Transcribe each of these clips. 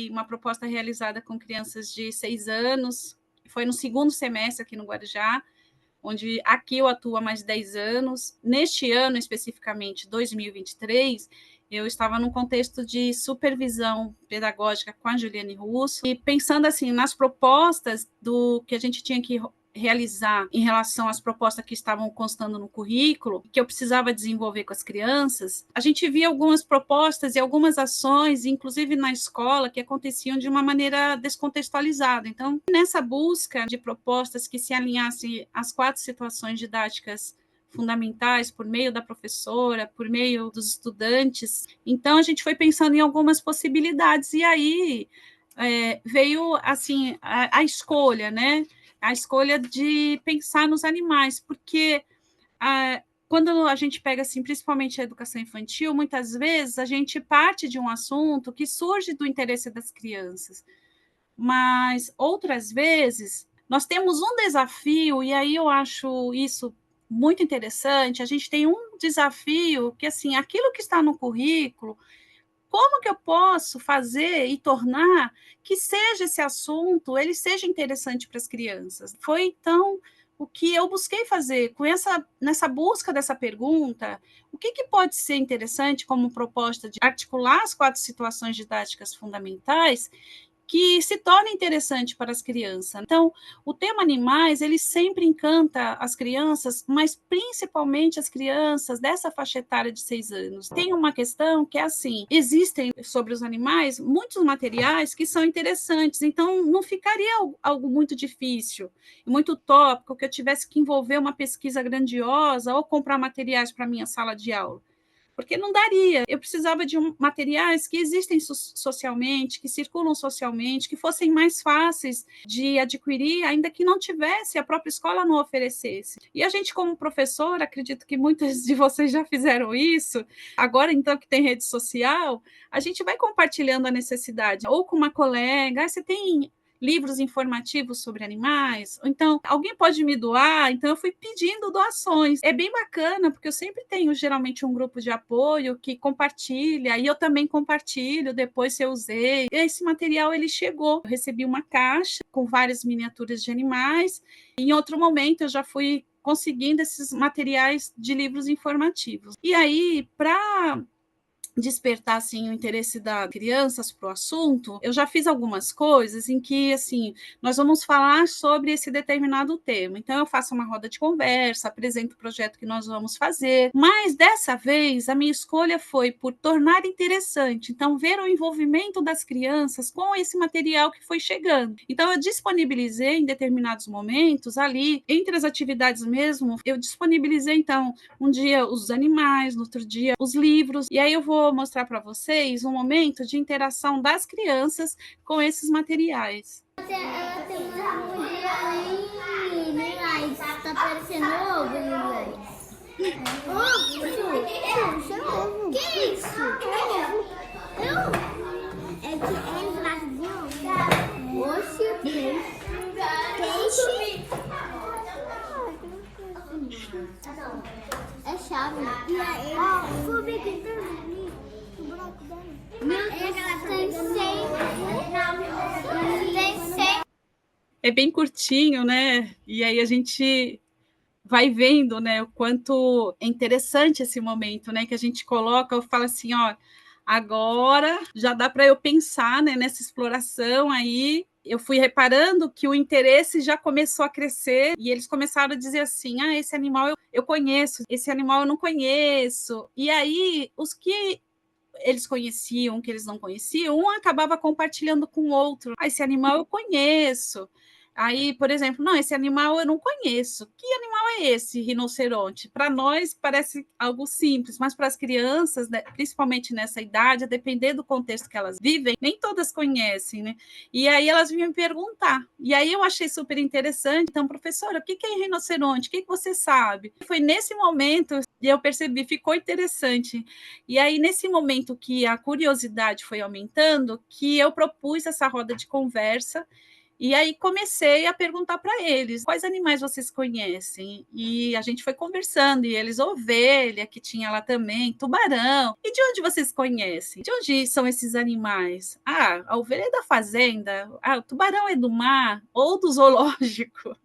foi uma proposta realizada com crianças de 6 anos, foi no segundo semestre aqui no Guarujá, onde aqui eu atuo há mais de 10 anos. Neste ano, especificamente, 2023, eu estava num contexto de supervisão pedagógica com a Juliane Russo, e pensando assim nas propostas do que a gente tinha que realizar em relação às propostas que estavam constando no currículo, que eu precisava desenvolver com as crianças, a gente via algumas propostas e algumas ações, inclusive na escola, que aconteciam de uma maneira descontextualizada. Então, nessa busca de propostas que se alinhassem às 4 situações didáticas fundamentais, por meio da professora, por meio dos estudantes, então a gente foi pensando em algumas possibilidades, e aí veio assim a escolha, né? A escolha de pensar nos animais, porque quando a gente pega, assim, principalmente a educação infantil, muitas vezes a gente parte de um assunto que surge do interesse das crianças, mas outras vezes nós temos um desafio, e aí eu acho isso muito interessante. A gente tem um desafio que, assim, aquilo que está no currículo, como que eu posso fazer e tornar que seja esse assunto, ele seja interessante para as crianças? Foi, então, o que eu busquei fazer nessa busca dessa pergunta: o que pode ser interessante como proposta de articular as 4 situações didáticas fundamentais que se torna interessante para as crianças. Então, o tema animais, ele sempre encanta as crianças, mas principalmente as crianças dessa faixa etária de 6 anos. Tem uma questão que é assim: existem sobre os animais muitos materiais que são interessantes, então não ficaria algo muito difícil, muito utópico, que eu tivesse que envolver uma pesquisa grandiosa ou comprar materiais para a minha sala de aula, porque não daria. Eu precisava de materiais que existem socialmente, que circulam socialmente, que fossem mais fáceis de adquirir, ainda que não tivesse, a própria escola não oferecesse. E a gente, como professor, acredito que muitas de vocês já fizeram isso, agora então que tem rede social, a gente vai compartilhando a necessidade, ou com uma colega: você tem livros informativos sobre animais? Ou então, alguém pode me doar? Então, eu fui pedindo doações. É bem bacana, porque eu sempre tenho, geralmente, um grupo de apoio que compartilha, e eu também compartilho depois se eu usei. E esse material, ele chegou. Eu recebi uma caixa com várias miniaturas de animais, e em outro momento eu já fui conseguindo esses materiais de livros informativos. E aí, para despertar, assim, o interesse das crianças para o assunto, eu já fiz algumas coisas em que, assim, nós vamos falar sobre esse determinado tema. Então, eu faço uma roda de conversa, apresento o projeto que nós vamos fazer, mas dessa vez a minha escolha foi por tornar interessante, então, ver o envolvimento das crianças com esse material que foi chegando. Então, eu disponibilizei em determinados momentos ali, entre as atividades mesmo, eu disponibilizei, então, um dia os animais, no outro dia os livros, e aí eu vou mostrar para vocês um momento de interação das crianças com esses materiais. Ela tem uma mulher lilás. Tá parecendo ovo, lilás. Ovo? Isso é ovo. Que isso? É que é embaixo de ovo. Oxe, peixe. É chave. E aí, é bem curtinho, né? E aí a gente vai vendo, né, o quanto é interessante esse momento, né, que a gente coloca, eu falo assim: ó, agora já dá para eu pensar, né, nessa exploração aí. Eu fui reparando que o interesse já começou a crescer, e eles começaram a dizer assim: esse animal eu conheço, esse animal eu não conheço. E aí, os que eles conheciam, que eles não conheciam, um acabava compartilhando com o outro: esse animal eu conheço. Aí, por exemplo, não, esse animal eu não conheço. Que animal é esse, rinoceronte? Para nós parece algo simples, mas para as crianças, né, principalmente nessa idade, a depender do contexto que elas vivem, nem todas conhecem, né? E aí elas vinham me perguntar. E aí eu achei super interessante. Então, professora, o que é rinoceronte? O que você sabe? Foi nesse momento e eu percebi, ficou interessante. E aí, nesse momento que a curiosidade foi aumentando, que eu propus essa roda de conversa, E aí comecei a perguntar para eles, quais animais vocês conhecem? E a gente foi conversando, e eles, ovelha, que tinha lá também, tubarão. E de onde vocês conhecem? De onde são esses animais? Ah, a ovelha é da fazenda, ah, o tubarão é do mar, ou do zoológico.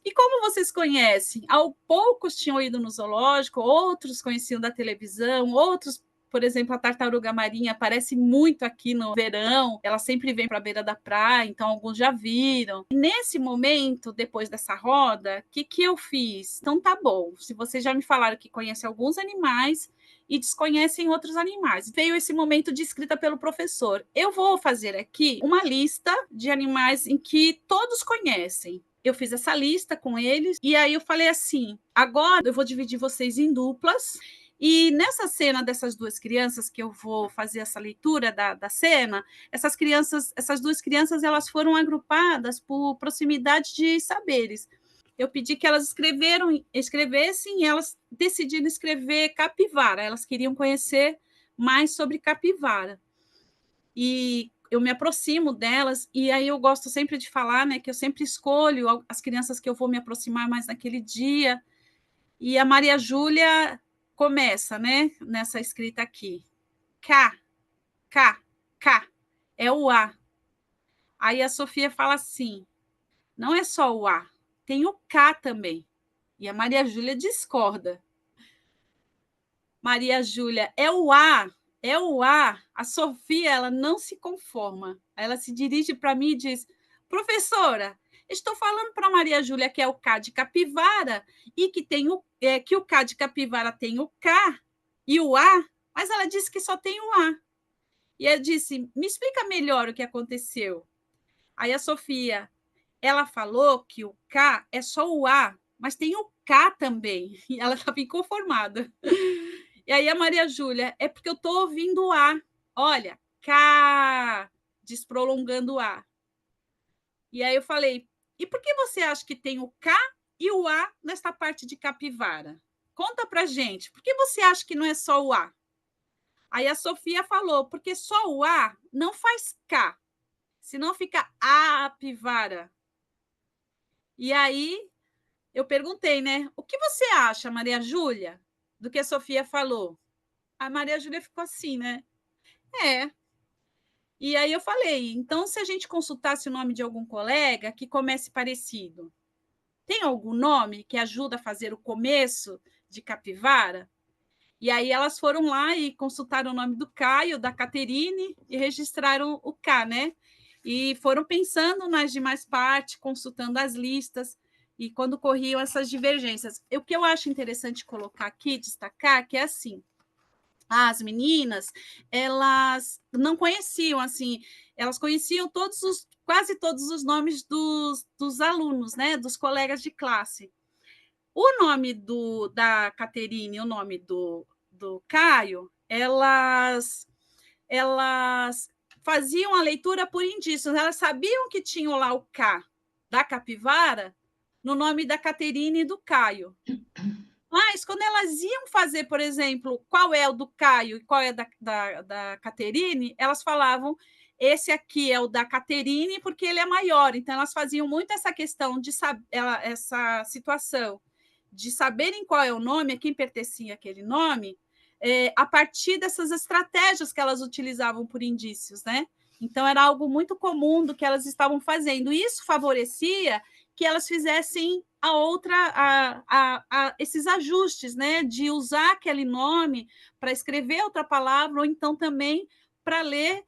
E como vocês conhecem? Poucos tinham ido no zoológico, outros conheciam da televisão, outros, por exemplo, a tartaruga marinha aparece muito aqui no verão, ela sempre vem para a beira da praia, então alguns já viram. E nesse momento, depois dessa roda, o que eu fiz? Então tá bom, se vocês já me falaram que conhecem alguns animais e desconhecem outros animais. Veio esse momento de escrita pelo professor. Eu vou fazer aqui uma lista de animais em que todos conhecem. Eu fiz essa lista com eles, e aí eu falei assim, agora eu vou dividir vocês em duplas, e nessa cena dessas duas crianças, que eu vou fazer essa leitura da cena, essas duas crianças, elas foram agrupadas por proximidade de saberes. Eu pedi que elas escrevessem, e elas decidiram escrever capivara, elas queriam conhecer mais sobre capivara. E eu me aproximo delas, e aí eu gosto sempre de falar, né, que eu sempre escolho as crianças que eu vou me aproximar mais naquele dia, e a Maria Júlia começa, né, nessa escrita aqui. K, K, K, é o A. Aí a Sofia fala assim, não é só o A, tem o K também. E a Maria Júlia discorda. Maria Júlia, é o A, é o A. A Sofia, ela não se conforma. Ela se dirige para mim e diz, professora, estou falando para Maria Júlia que é o K de capivara e que que o K de capivara tem o K e o A, mas ela disse que só tem o A. E eu disse, me explica melhor o que aconteceu. Aí a Sofia, ela falou que o K é só o A, mas tem o K também. E ela estava inconformada. E aí a Maria Júlia, é porque eu estou ouvindo o A. Olha, K, desprolongando o A. E aí eu falei, e por que você acha que tem o K e o A nesta parte de capivara? Conta pra gente, por que você acha que não é só o A? Aí a Sofia falou, porque só o A não faz K, senão fica apivara. E aí eu perguntei, né, o que você acha, Maria Júlia, do que a Sofia falou? A Maria Júlia ficou assim, né? É. E aí eu falei, então se a gente consultasse o nome de algum colega que comece parecido, tem algum nome que ajuda a fazer o começo de capivara? E aí elas foram lá e consultaram o nome do Caio, da Caterine, e registraram o K, né? E foram pensando nas demais partes, consultando as listas, e quando corriam essas divergências. O que eu acho interessante colocar aqui, destacar, que é assim, as meninas, elas não conheciam, assim, elas conheciam quase todos os nomes dos alunos, né, dos colegas de classe. O nome da Caterine e o nome do Caio, elas faziam a leitura por indícios, elas sabiam que tinham lá o K da capivara no nome da Caterine e do Caio. Mas quando elas iam fazer, por exemplo, qual é o do Caio e qual é da Caterine, elas falavam, esse aqui é o da Caterine porque ele é maior. Então, elas faziam muito essa questão de saber, essa situação de saberem qual é o nome, a quem pertencia aquele nome, a partir dessas estratégias que elas utilizavam por indícios, né? Então, era algo muito comum do que elas estavam fazendo. E isso favorecia que elas fizessem esses ajustes, né? De usar aquele nome para escrever outra palavra, ou então também para ler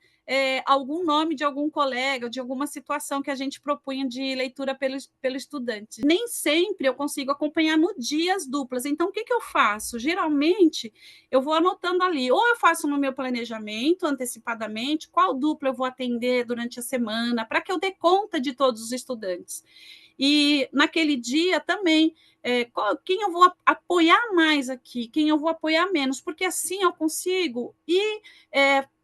algum nome de algum colega, de alguma situação que a gente propunha de leitura pelo estudante. Nem sempre eu consigo acompanhar no dia as duplas, então o que eu faço? Geralmente eu vou anotando ali, ou eu faço no meu planejamento antecipadamente, qual dupla eu vou atender durante a semana, para que eu dê conta de todos os estudantes. E naquele dia também, quem eu vou apoiar mais aqui, quem eu vou apoiar menos, porque assim eu consigo ir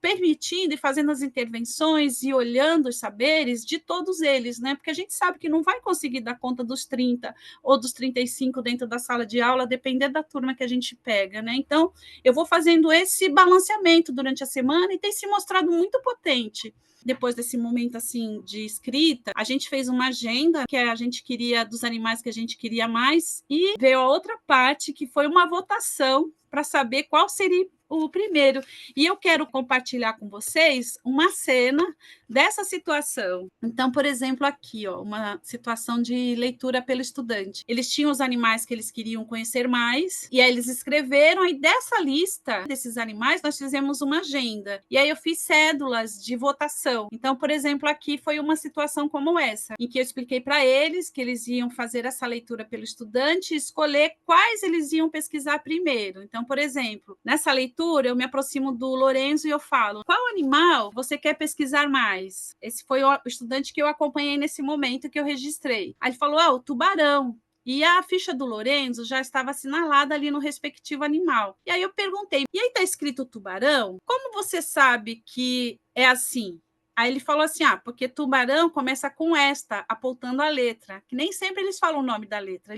permitindo e fazendo as intervenções e olhando os saberes de todos eles, né? Porque a gente sabe que não vai conseguir dar conta dos 30 ou dos 35 dentro da sala de aula, depender da turma que a gente pega, né? Então, eu vou fazendo esse balanceamento durante a semana e tem se mostrado muito potente. Depois desse momento assim de escrita, a gente fez uma agenda que a gente queria dos animais que a gente queria mais e veio a outra parte que foi uma votação para saber qual seria o primeiro. E eu quero compartilhar com vocês uma cena dessa situação. Então, por exemplo, aqui, ó, uma situação de leitura pelo estudante. Eles tinham os animais que eles queriam conhecer mais, e aí eles escreveram, e dessa lista desses animais, nós fizemos uma agenda. E aí eu fiz cédulas de votação. Então, por exemplo, aqui foi uma situação como essa, em que eu expliquei para eles que eles iam fazer essa leitura pelo estudante e escolher quais eles iam pesquisar primeiro. Então, por exemplo, nessa leitura, eu me aproximo do Lorenzo e eu falo, qual animal você quer pesquisar mais? Esse foi o estudante que eu acompanhei nesse momento que eu registrei. Aí ele falou, o tubarão. E a ficha do Lorenzo já estava assinalada ali no respectivo animal. E aí eu perguntei, e aí está escrito tubarão? Como você sabe que é assim? Aí ele falou assim, porque tubarão começa com esta, apontando a letra, que nem sempre eles falam o nome da letra,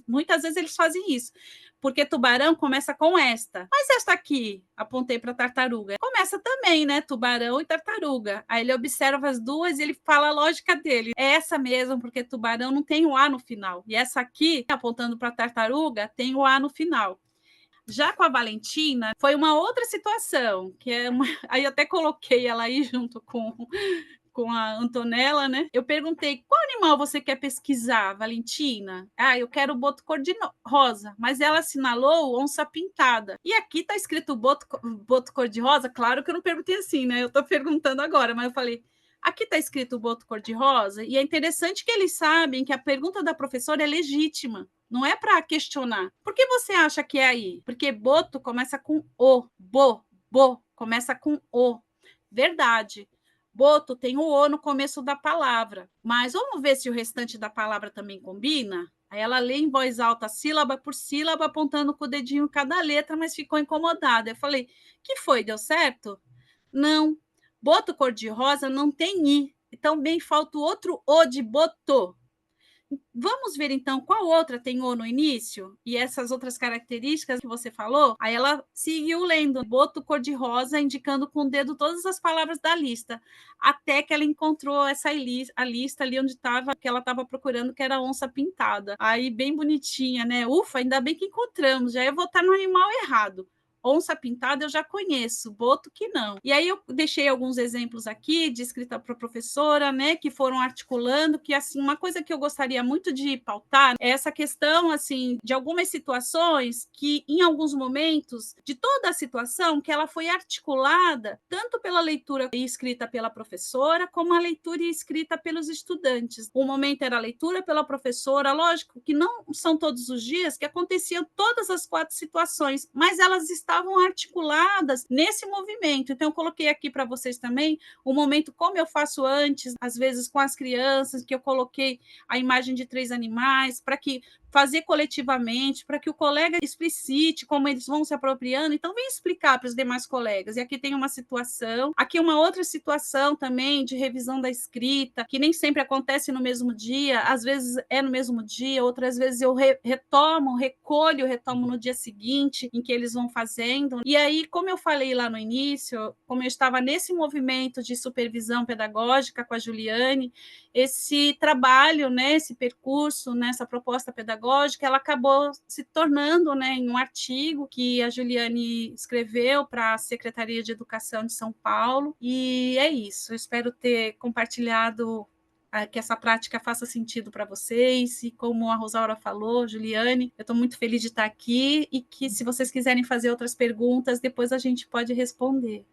muitas vezes eles fazem isso, porque tubarão começa com esta. Mas esta aqui, apontei para tartaruga, começa também, né, tubarão e tartaruga. Aí ele observa as duas e ele fala a lógica dele, é essa mesmo, porque tubarão não tem o A no final, e essa aqui, apontando para tartaruga, tem o A no final. Já com a Valentina, foi uma outra situação, que é uma... aí eu até coloquei ela aí junto com a Antonella, né? Eu perguntei, qual animal você quer pesquisar, Valentina? Eu quero boto cor-de-rosa, mas ela assinalou onça pintada. E aqui está escrito boto cor-de-rosa? Claro que eu não perguntei assim, né? Eu estou perguntando agora, mas eu falei, aqui está escrito boto cor-de-rosa, e é interessante que eles sabem que a pergunta da professora é legítima. Não é para questionar. Por que você acha que é aí? Porque boto começa com o. Bo começa com o. Verdade. Boto tem o O no começo da palavra. Mas vamos ver se o restante da palavra também combina? Aí ela lê em voz alta, sílaba por sílaba, apontando com o dedinho cada letra, mas ficou incomodada. Eu falei, que foi? Deu certo? Não. Boto cor-de-rosa não tem I. Então, bem, falta o outro O de boto. Vamos ver, então, qual outra tem O no início? E essas outras características que você falou? Aí ela seguiu lendo, boto cor-de-rosa, indicando com o dedo todas as palavras da lista, até que ela encontrou a lista ali onde estava, que ela estava procurando, que era onça pintada. Aí, bem bonitinha, né? Ufa, ainda bem que encontramos, já ia votar no animal errado. Onça pintada eu já conheço, boto que não. E aí eu deixei alguns exemplos aqui de escrita para a professora, né, que foram articulando, que assim, uma coisa que eu gostaria muito de pautar é essa questão assim de algumas situações que em alguns momentos de toda a situação que ela foi articulada tanto pela leitura e escrita pela professora, como a leitura e escrita pelos estudantes. Um momento era a leitura pela professora, lógico que não são todos os dias que aconteciam todas as 4 situações, mas elas estavam articuladas nesse movimento. Então, eu coloquei aqui para vocês também o momento como eu faço antes, às vezes com as crianças, que eu coloquei a imagem de 3 animais, para que fazer coletivamente, para que o colega explicite como eles vão se apropriando. Então, vem explicar para os demais colegas. E aqui tem uma situação, aqui uma outra situação também de revisão da escrita, que nem sempre acontece no mesmo dia, às vezes é no mesmo dia, outras vezes eu retomo no dia seguinte, em que eles vão fazendo. E aí, como eu falei lá no início, como eu estava nesse movimento de supervisão pedagógica com a Juliane, esse trabalho, né, esse percurso, né, essa proposta pedagógica, ela acabou se tornando, né, em um artigo que a Juliane escreveu para a Secretaria de Educação de São Paulo, e é isso. Eu espero ter compartilhado que essa prática faça sentido para vocês, e como a Rosaura falou, Juliane, eu estou muito feliz de estar aqui, e que se vocês quiserem fazer outras perguntas, depois a gente pode responder.